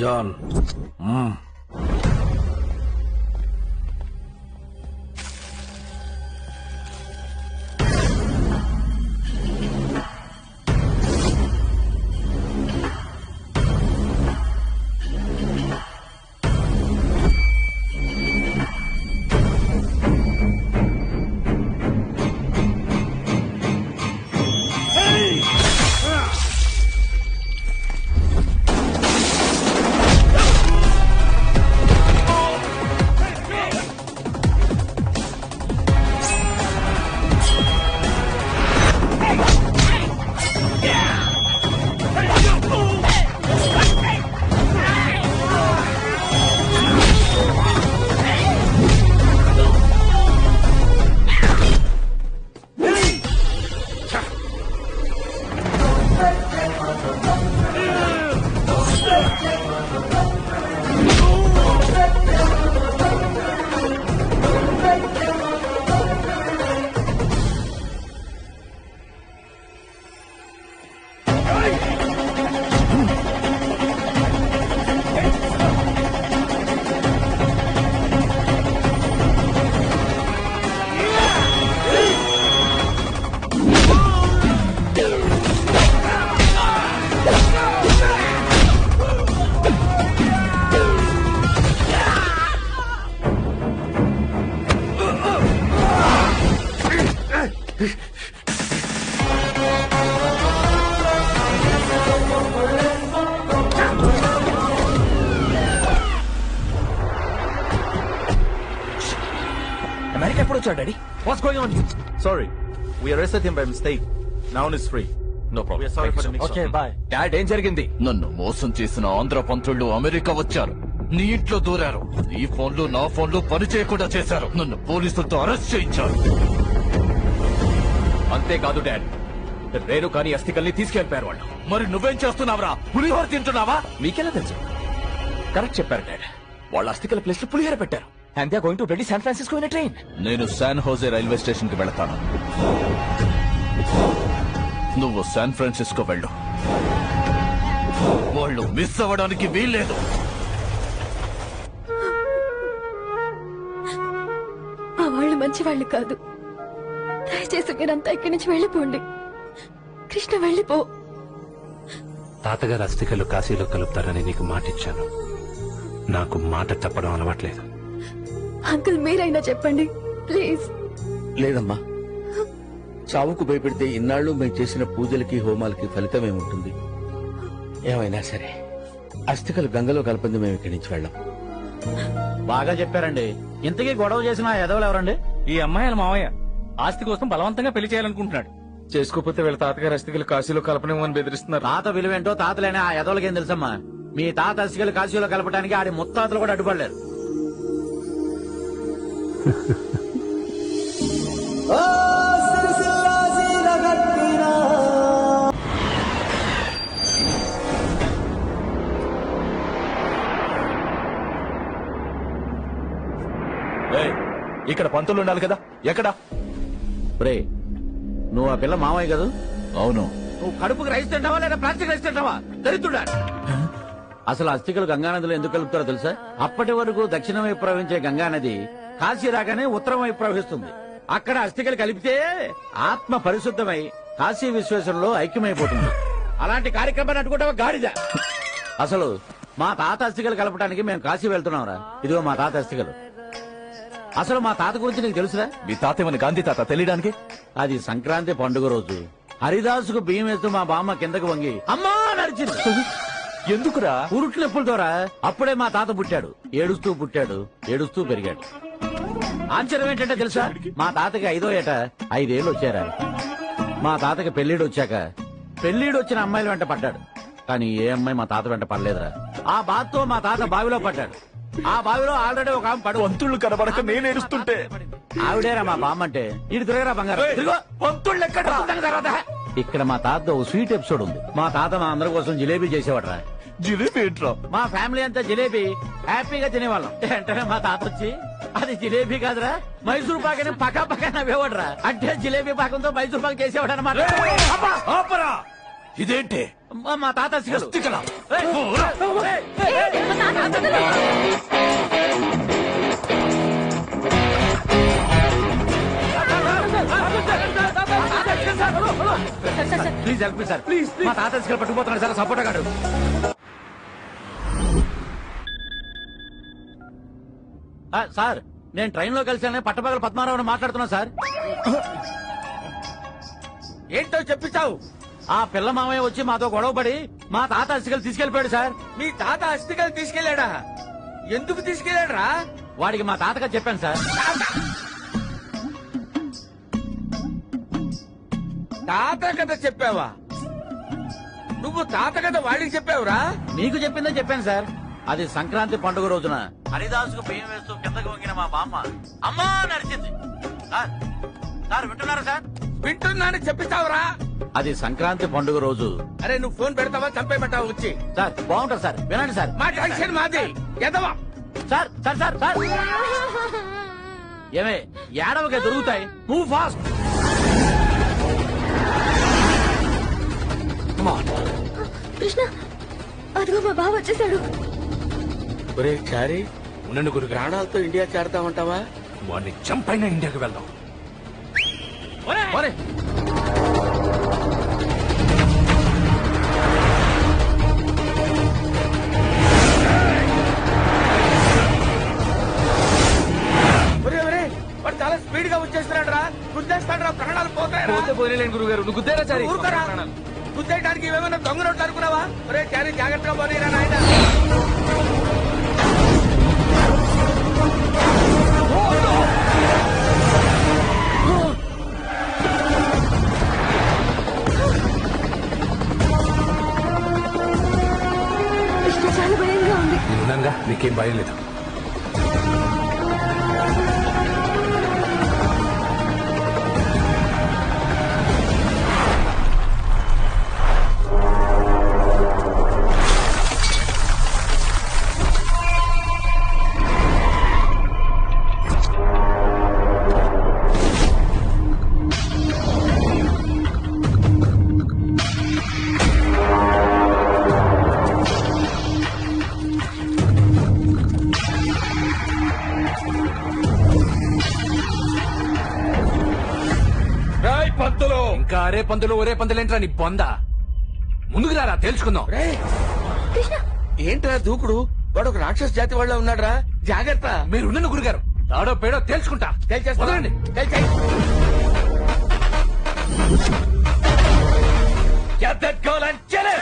John. America approach, Daddy. What's going on here? Sorry, we arrested him by mistake. Now he's free. No problem. We are sorry for the mix-up. Okay, bye. Dad, ఏం జరిగింది? నన్ను మోసం చేసిన Andhra పంతుళ్ళు America వచ్చారు. నీ ఇంట్లో దూరారు. నీ ఫోన్లు నా ఫోన్లు పని చేయకుండా చేశారు. నన్ను పోలీసులతో అరెస్ట్ చేయించారు. అంతేకాదు డాడ్, రేణు కానీ అస్థికల్ని తీసుకెళ్లిపోయారు వాళ్ళు. మరి నువ్వేం చేస్తున్నావురా? పులిహోర తింటున్నావా? మీకెలా తెలుసు? కరెక్ట్ చెప్పారు డాడ్. వాళ్ళ అస్థికల ప్లేస్ లో పులిహోర పెట్టారు. And they are going to ready San Francisco in a train. నేను శాన్ హోజే రైల్వే స్టేషన్ కి వెళతాను. నువ్వు శాన్ ఫ్రాన్సిస్కో వెళ్ళు. వాళ్ళు మిస్ అవ్వడానికి వీల్లేదు. ఆ వాళ్ళు మంచి వాళ్ళు కాదు. దయచేసి మీరంతా ఇక్కడి నుంచి వెళ్ళిపోండి. కృష్ణ వెళ్ళిపో. తాతగారు అస్థికలు కాశీలో కలుపుతారని నీకు మాటిచ్చాను. నాకు మాట తప్పడం అలవాట్లేదు. అంకుల్ మీరైనా చెప్పండి ప్లీజ్. లేదమ్మా, చావుకు భయపెడితే ఇన్నాళ్లు మేము చేసిన పూజలకి హోమాలకి ఫలితం ఏముంటుంది? ఏమైనా సరే అస్థికలు గంగలో కలపంది మేము ఇక్కడి నుంచి వెళ్ళాం. బాగా చెప్పారండి. ఇంతకీ గొడవ చేసిన ఎదవలు ఎవరండి? ఈ అమ్మాయిల మావయ్య ఆస్తి కోసం బలవంతంగా పెళ్లి చేయాలనుకుంటున్నాడు. చేసుకోకపోతే వీళ్ళ తాతగారు అస్థికలు కాశీలో కలపనేమని బెదిరిస్తున్నారు. తాత విలువేంటో తాతలేనే ఆ ఎదవలకేం తెలుసమ్మా? మీ తాత అస్థికలు కాశీలో కలపడానికి ఆడి ముత్తాతలు కూడా అడ్డుపడలేరు. ఇక్కడ పంతులు ఉండాలి కదా, ఎక్కడా? రే, నువ్వు ఆ పిల్ల మామయ్య కదా? అవును. నువ్వు కడుపుకి రైస్ తింటావా లేదా ప్లాస్టిక్ రైస్ తింటావా? దరిద్రుడా! అసలు అస్థికలు గంగానదిలో ఎందుకు కలుపుతారో తెలుసా? అప్పటి వరకు దక్షిణం వైపు ప్రవహించే గంగానది కాశీ రాగానే ఉత్తరం వైపు ప్రవహిస్తుంది. అక్కడ అస్థికలు కలిపితే ఆత్మ పరిశుద్ధమై కాశీ విశ్వేశ్వరంలో ఐక్యమైపోతుంది. అలాంటి కార్యక్రమాన్ని అడ్డుకుంటావా గాడిద? అసలు మా తాత అస్థికలు కలపడానికి మేము కాశీ వెళ్తున్నాంరా. ఇదిగో మా తాత అస్థికలు. అసలు మా తాత గురించి నీకు తెలుసురా? మీ తాత ఏమని గాంధీ తాత తెలియడానికి? అది సంక్రాంతి పండుగ రోజు హరిదాసుకు బియ్యం వేస్తూ మా బామ్మ కిందకు వంగి అమ్మా నడిచింది. ఎందుకురా? ఉరుట్ల నొప్పులతోరా. అప్పుడే మా తాత పుట్టాడు. ఏడుస్తూ పుట్టాడు, ఏడుస్తూ పెరిగాడు. ఆశ్చర్యం ఏంటంటే తెలుసా? మా తాతకి 5వ ఏట 5 ఏళ్ళు వచ్చారా. మా తాతకి పెళ్లిడు వచ్చాక పెళ్లిడు వచ్చిన అమ్మాయిల వెంట పడ్డాడు. కానీ ఏ అమ్మాయి మా తాత వెంట పడలేదురా. ఆ బాధతో మా తాత బావిలో పడ్డాడు. ఆ బావిలో ఆల్రెడీ ఒక ఆమె పడు. పంతుళ్ళు కనబడక నేను ఏడుస్తుంటే ఆవిడేరా మా బామ్మ అంటే. ఇటు తిరగరా బంగారు. పంతుళ్ళు ఎక్కడ? తర్వాత ఇక్కడ మా తాత ఓ స్వీట్ ఎపిసోడ్ ఉంది. మా తాత మా అందరి కోసం జిలేబీ చేసేవాడరా. జిలేబీ ఏంట్రా? మా ఫ్యామిలీ అంతా జిలేబీ హ్యాపీగా తినేవాళ్ళం. వెంటనే మా తాత వచ్చి అది జిలేబీ కాదురా మైసూర్ పాక్ అని పక్క పక్క నవ్వేవాడరా. అంటే జిలేబీ పాకంతో మైసూర్ పాక్ చేసేవాడు అనమాట. ఇదేంటి? మా తాత అస్థికలు. అస్థికలా? Please help me sir, please. మా తాత అస్థికలు పట్టుకుపోతున్నాడు సార్, సపోర్ట్ గాడు. సార్, నేను ట్రైన్ లో కలిసానే పట్టపగల పద్మారావుని మాట్లాడుతున్నా సార్. ఏంటో చెప్పిస్తావు? ఆ పిల్ల మామయ్య వచ్చి మాతో గొడవపడి మా తాత అస్థికలు తీసుకెళ్లిపోయాడు సార్. మీ తాత అస్థికలు తీసుకెళ్లాడా? ఎందుకు తీసుకెళ్లాడరా? వాడికి మా తాతగా చెప్పాను సార్. తాత కథ చెప్పావా? నువ్వు తాత కథ వాడికి చెప్పావురా? నీకు చెప్పిందని చెప్పాను సార్. అది సంక్రాంతి పండుగ రోజున హరిదాసుకు బియ్యం వేస్తూ కిందకు వంగిన మా బామ్మ అమ్మా నడిచింది. సార్ వింటున్నారా సార్? వింటున్నాను, చెప్పిస్తావురా? అది సంక్రాంతి పండుగ రోజు. అరే నువ్వు ఫోన్ పెడతావా, చంపేమంటావా వచ్చి? సార్ బాగుంటుంది సార్, వినండి సార్. మా టెన్షన్ మాది. ఎదవా సార్ సార్ సార్ సార్ ఏమే ఏడవకే దొరుకుతాయి. Move fast. కృష్ణ, అదిగో మా బావ వచ్చేసాడు. ఒరే చారి, ఉండండి గురుగారు, ప్రాణాలతో ఇండియా చేరతామంటావా? వాడిని చంపైనా ఇండియాకి వెళ్దాం. ఒరే వాడు చాలా స్పీడ్ గా వచ్చేస్తున్నాడు రా. గుద్దేస్తాడు రా, ప్రాణాలు పోతాయి. పోతే పోయిలేని గురుగారు, నువ్వు గుద్దేరా చారి. ఊరుకోరా. గుద్దేయడానికి ఏమైనా దొంగ నోట్లు అనుకున్నావా? ఒరే చారి, జాగ్రత్తగా పోనీరా నాయన. కృష్ణ, చాలా భయంగా ఉంది. నేనున్నానుగా, నీకేం భయం లేదు. ఇంకా అరే పందులు ఒరే పందులేంట్రా నీ బొంద. ముందుకు రారా, తేల్చుకుందాం. ఏంట్రా దూకుడు? వాడు ఒక రాక్షస జాతి వాళ్ళ ఉన్నాడురా, జాగ్రత్త. మీరున్న గురుగారు, తాడో పేడో తేల్చుకుంటా. వదలండి. Get that girl and kill it!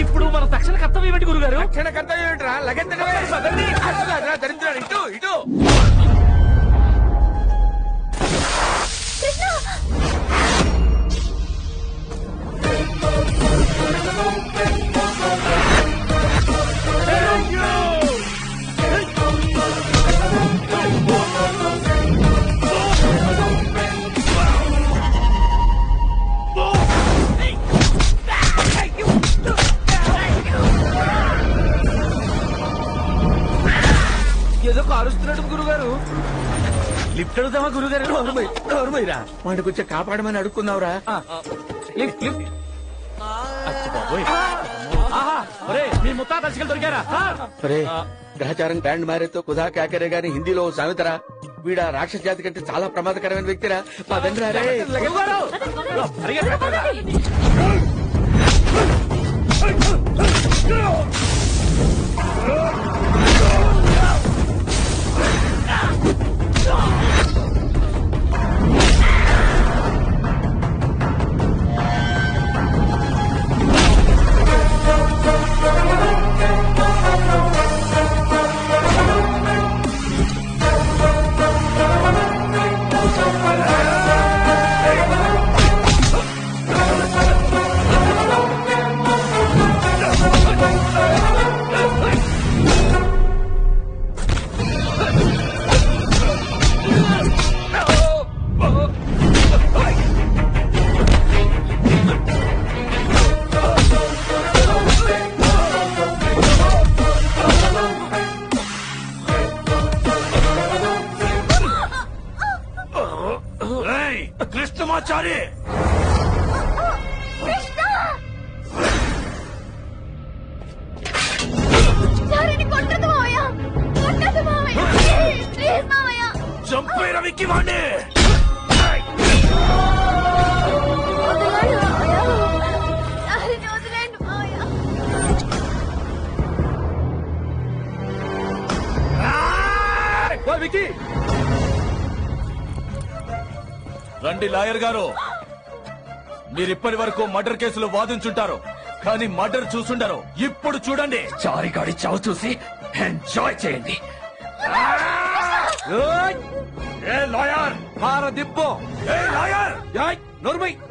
ఇప్పుడు మన తక్షణ కర్తవ్యం ఏంటి గురుగారు? తక్షణ కర్తవ్యం ఏంట్రా? లగెత్తడమే. దరిద్రాడు, ఇటు ఇటు. ఏదో కారుస్తున్నాడు గురుగారు. లిఫ్ట్ అడుగుతామా గురుగారు? నోరుమయ్యరా, వాడికి వచ్చి కాపాడమని అడుక్కున్నావురా. Lift lift. ఒరే మీ ముత్తాత అస్థికలు దొరికారా? అరే గ్రహచారం గ్రాండ్ మ్యారేజ్ తో కుదా కాకరే గాని హిందీలో ఓ సామెతరా. వీడ రాక్షస జాతి కంటే చాలా ప్రమాదకరమైన వ్యక్తిరా. పదండ్రా రే. గురుగారు! పరిగెత్తండి. చారి చంపేరా విక్కి వాణ్ణి. రండి లాయర్ గారు, మీరిప్పటి వరకు మర్డర్ కేసులో వాదించుంటారు కానీ మర్డర్ చూసుండరు. ఇప్పుడు చూడండి. చారిగాడి చావు చూసి ఎంజాయ్ చేయండి. ఏ లాయర్ దిప్పు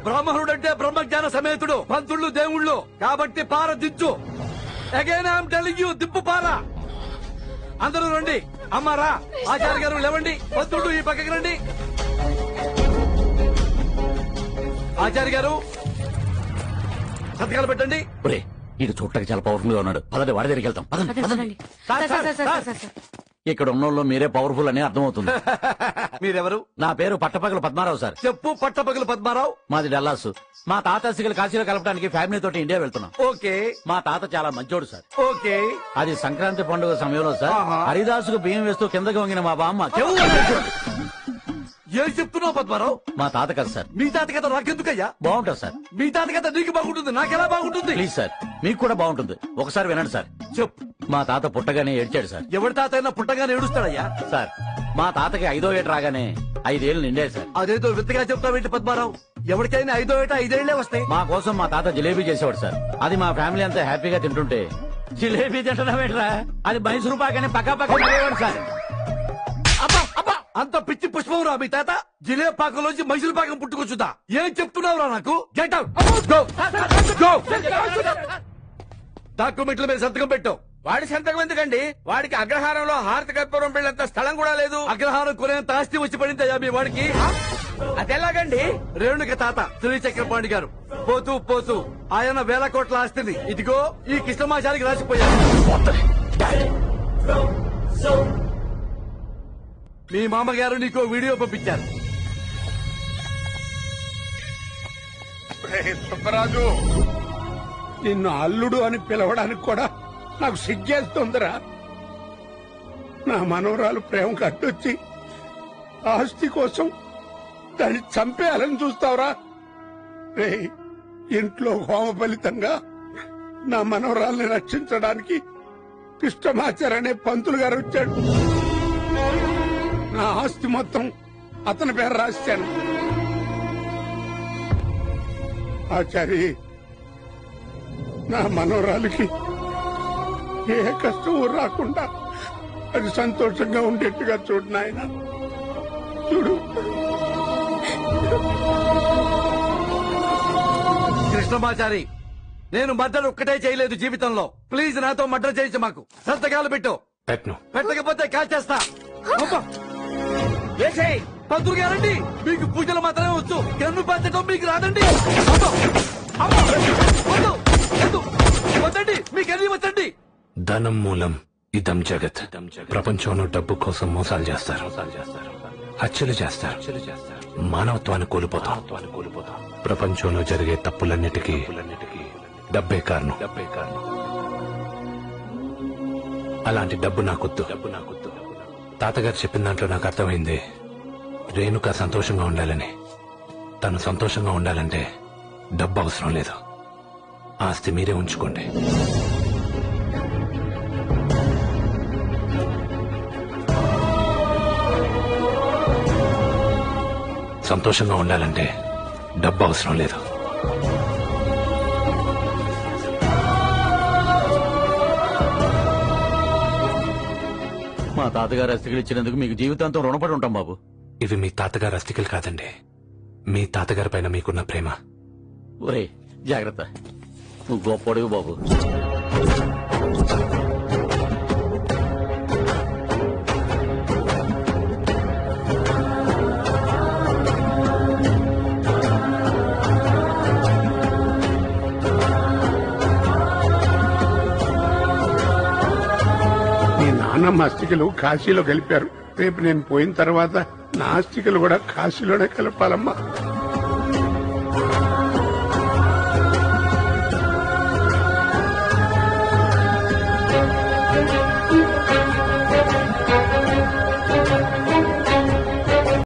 బ్రాహ్మణుడు అంటే బ్రహ్మజ్ఞాన సమేతుడు, పంతుళ్ళు దేవుళ్ళు కాబట్టి పార దించు. అగైన్ ఐఎమ్ టెలింగ్ యూ, దిప్పు పార. అందరూ రండి. అమ్మారా, ఆచార్య గారు లేవండి. పంతుళ్ళు ఈ పక్కకి రండి. ఆచార్య గారు సంతకాలు పెట్టండి. ఇటు చూడటానికి చాలా పవర్ఫుల్ గా ఉన్నాడు. పదండి, వాడి దగ్గరికి వెళ్తాం. పదండి. ఇక్కడ ఉన్న మీరే పవర్ఫుల్ అని అర్థమవుతుంది. మీరెవరు? నా పేరు పట్టపగల పద్మారావు సార్. చెప్పు. పట్టపగలు పద్మారావు. మాది డల్లాస్. మా తాత అస్థికలు కాశీలో కలపడానికి ఫ్యామిలీ తోటి ఇండియా వెళ్తున్నాం. ఓకే. మా తాత చాలా మంచోడు సార్. ఓకే. అది సంక్రాంతి పండుగ సమయంలో సార్ హరిదాసుకు బియ్యం వేస్తూ కిందకి వంగిన మా బామ్మ ఏం చెప్తున్నావు పద్మారావు? మా తాత కదా సార్. మీ తాత కథ నాకెందుకయ్యా? బాగుంటుంది సార్. మీ తాత కథ నీకు బాగుంటుంది, నాకెలా బాగుంటుంది? ప్లీజ్ సార్, మీకు కూడా బాగుంటుంది. ఒకసారి వినండి సార్. చెప్పు. మా తాత పుట్టగానే ఏడ్చాడు సార్. ఎవరి తాత అయినా పుట్టగానే ఏడుస్తాడయ్యా? సార్, మా తాతకి 5వ ఏట రాగానే 5 ఏళ్ళు నిండాయి సార్. అదేదో విత్తగా చెప్తావేంటి పద్మారావు? ఎవరికైనా 5వ ఏట 5 ఏళ్లే వస్తాయి. మా కోసం మా తాత జిలేబీ చేసేవాడు సార్. అది మా ఫ్యామిలీ అంతా హ్యాపీగా తింటుంటే జిలేబీ తింటున్నా ఏంట్రా, అది మైసూరు పాకని పక్క పక్క సార్. అంత పిచ్చి పుష్పం రా మీ తాత. జిలేబీ పాకంలోంచి మైసూరు పాకం పుట్టుకొచ్చుదా? ఏం చెప్తున్నావురా నాకు? Get out. డాక్యుమెంట్ల మీద సంతకం పెట్టావు. వాడి సంతకం ఎందుకండి? వాడికి అగ్రహారంలో హారతి కర్పూరం పెళ్ళంత స్థలం కూడా లేదు. అగ్రహారం కొనేంత ఆస్తి వచ్చి పడిందయ్యా మీ వాడికి. అదెలాగండి? రేణుక తాత శ్రీ చక్రపాణి గారు పోతూ పోతూ ఆయన 1000 కోట్ల ఆస్తిని ఇదిగో ఈ కృష్ణమాచారికి రాసిపోయారు. మీ మామగారు నీకు వీడియో పంపించారు. సుబ్బరాజు, నిన్ను అల్లుడు అని పిలవడానికి కూడా నాకు సిగ్గేస్తుందిరా. నా మనవరాలు ప్రేమకు అడ్డొచ్చి ఆస్తి కోసం దాన్ని చంపేయాలని చూస్తావురా? రే, ఇంట్లో హోమ ఫలితంగా నా మనవరాల్ని రక్షించడానికి కృష్ణమాచార్య అనే పంతులు గారు వచ్చాడు. నా ఆస్తి మొత్తం అతని పేరు రాశాను. ఆచారి, నా మనవరాలికి ఏ కష్టం రాకుండా అది సంతోషంగా ఉండేట్టుగా చూడు నాయన. చూడు. కృష్ణమాచారి, నేను మర్డర్ ఒక్కటే చేయలేదు జీవితంలో. ప్లీజ్ నాతో మర్డర్ చేయించు. మాకు సంతకాలు పెట్టు. పెట్టకపోతే కాల్ చేస్తా. పంతులు గారండి, మీకు పూజలు మాత్రమే వచ్చు, కన్ను పంచడం మీకు రాదండి. వద్దండి, మీకు ఎన్ని వచ్చండి. ధనం మూలం ఇదం జగత్. ప్రపంచంలో డబ్బు కోసం మోసాలు చేస్తారు, హత్యలు చేస్తారు, మానవత్వాన్ని కోల్పోతాం. ప్రపంచంలో జరిగే తప్పులన్నిటికీ డబ్బే కారణం. అలాంటి డబ్బు నాకొద్దు. తాతగారు చెప్పిన దాంట్లో నాకు అర్థమైంది, రేణుక సంతోషంగా ఉండాలని. తను సంతోషంగా ఉండాలంటే డబ్బు అవసరం లేదు. ఆస్తి మీరే ఉంచుకోండి. సంతోషంగా ఉండాలంటే డబ్బు అవసరం లేదు. మా తాతగారు అస్థికలు ఇచ్చినందుకు మీకు జీవితాంతం రుణపడి ఉంటాం బాబు. ఇవి మీ తాతగారు అస్థికలు కాదండి, మీ తాతగారి పైన మీకున్న ప్రేమ. ఒరే జాగ్రత్త, నువ్వు గొప్పడివి బాబు. నీ నాన్నమ్మ అస్థికలు కాశీలో కలిపారు. రేపు నేను పోయిన తర్వాత నా అస్థికలు కూడా కాశీలోనే కలపాలమ్మా.